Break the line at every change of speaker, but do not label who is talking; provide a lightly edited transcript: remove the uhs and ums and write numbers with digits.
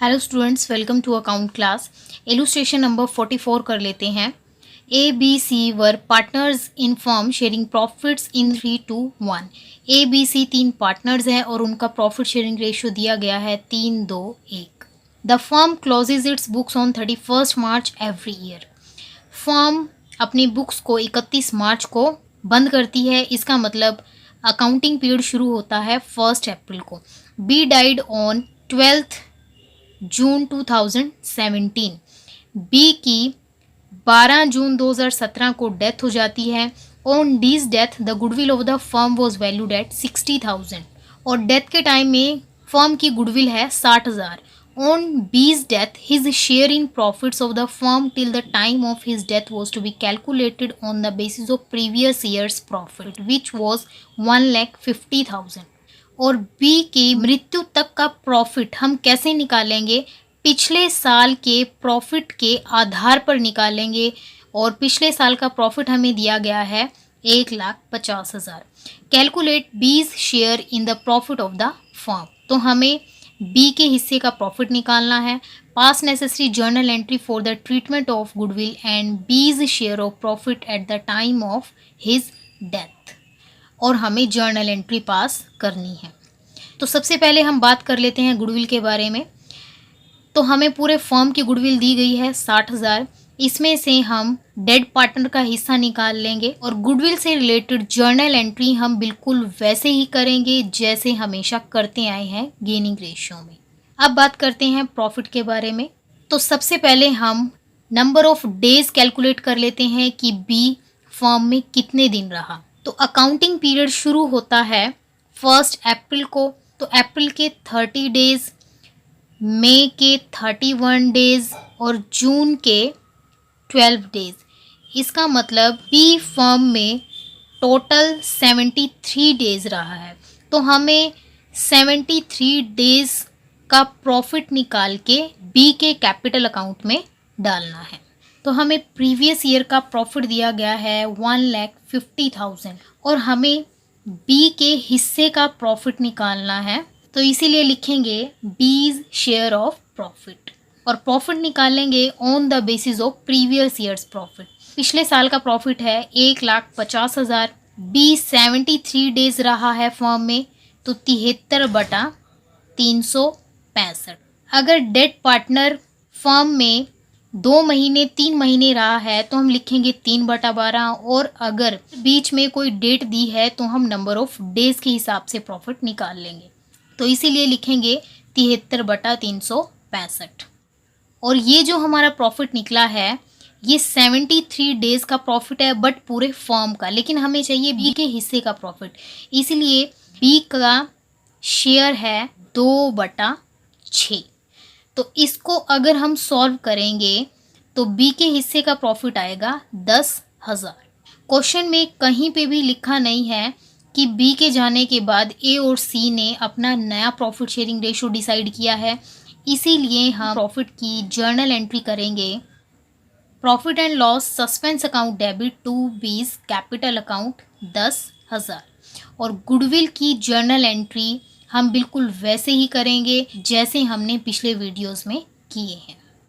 Hello students, welcome to account class. Illustration number 44 कर लेते हैं। A B C were partners in firm sharing profits in 3:1। A B C तीन partners हैं और उनका profit sharing ratio दिया गया है 3:2:1। The firm closes its books on 31 March every year. Firm अपनी बुक्स को 31 मार्च को बंद करती है। इसका मतलब अकाउंटिंग पीरियड शुरू होता है 1 अप्रैल को। B died on 12 June 2017। B की 12 जून 2017 को डेथ हो जाती है। On B's death the goodwill of the firm was valued at 60,000 और डेथ के टाइम में फर्म की गुडविल है 60,000। On B's death his share in profits of the firm till the time of his death was to be calculated on the basis of previous years profit which was 1,50,000। और B की मृत्यु तक का profit हम कैसे निकालेंगे? पिछले साल के प्रॉफिट के आधार पर निकालेंगे और पिछले साल का प्रॉफिट हमें दिया गया है 1,50,000। Calculate B's share in the profit of the firm. तो हमें बी के हिस्से का प्रॉफिट निकालना है। Pass necessary journal entry for the treatment of goodwill and B's share of profit at the time of his death और हमें journal entry पास करनी है। तो सबसे पहले हम बात कर लेते हैं गुडविल के बारे में। तो हमें पूरे फर्म की गुडविल दी गई है 60,000। इसमें से हम डेड पार्टनर का हिस्सा निकाल लेंगे और गुडविल से रिलेटेड जर्नल एंट्री हम बिल्कुल वैसे ही करेंगे जैसे हमेशा करते आए हैं गेनिंग रेशियो में। अब बात करते हैं प्रॉफिट के बारे में। तो सबसे पहले हम नंबर ऑफ डेज कैलकुलेट कर लेते हैं कि बी फर्म में कितने दिन रहा। तो अकाउंटिंग पीरियड शुरू होता है 1 अप्रैल को। तो अप्रैल के 30 डेज, मई के 31 डेज और जून के 12 डेज। इसका मतलब बी फर्म में टोटल 73 डेज रहा है। तो हमें 73 डेज का प्रॉफिट निकाल के बी के कैपिटल अकाउंट में डालना है। तो हमें प्रीवियस ईयर का प्रॉफिट दिया गया है 1,50,000 और हमें बी के हिस्से का प्रॉफिट निकालना है। तो इसीलिए लिखेंगे बीज शेयर ऑफ प्रॉफिट और प्रॉफिट निकालेंगे on the basis of previous years profit. पिछले साल का प्रॉफिट है 1,50,000। बी 73 डेज रहा है फर्म में, तो 73/365। अगर डेड पार्टनर फर्म में 2 महीने 3 महीने रहा है तो हम लिखेंगे 3/12 और अगर बीच में कोई डेट दी है तो हम नंबर ऑफ डेज के हिसाब से प्रॉफिट निकाल लेंगे। तो इसीलिए लिखेंगे 73/365। और ये जो हमारा प्रॉफिट निकला है ये 73 डेज का प्रॉफिट है बट पूरे फर्म का, लेकिन हमें चाहिए बी के हिस्से का प्रॉफिट। इसीलिए बी का शेयर है 2/6। तो इसको अगर हम सॉल्व करेंगे तो बी के हिस्से का प्रॉफिट आएगा 10,000। क्वेश्चन में कहीं पे भी लिखा नहीं है कि बी के जाने के बाद ए और सी ने अपना नया प्रॉफिट शेयरिंग रेशियो डिसाइड किया है। इसीलिए हम प्रॉफिट की जर्नल एंट्री करेंगे। Profit and loss suspense account debit to B's capital account 10,000 और गुडविल की जर्नल एंट्री हम बिल्कुल वैसे ही करेंगे जैसे हमने पिछले वीडियोस में किए हैं।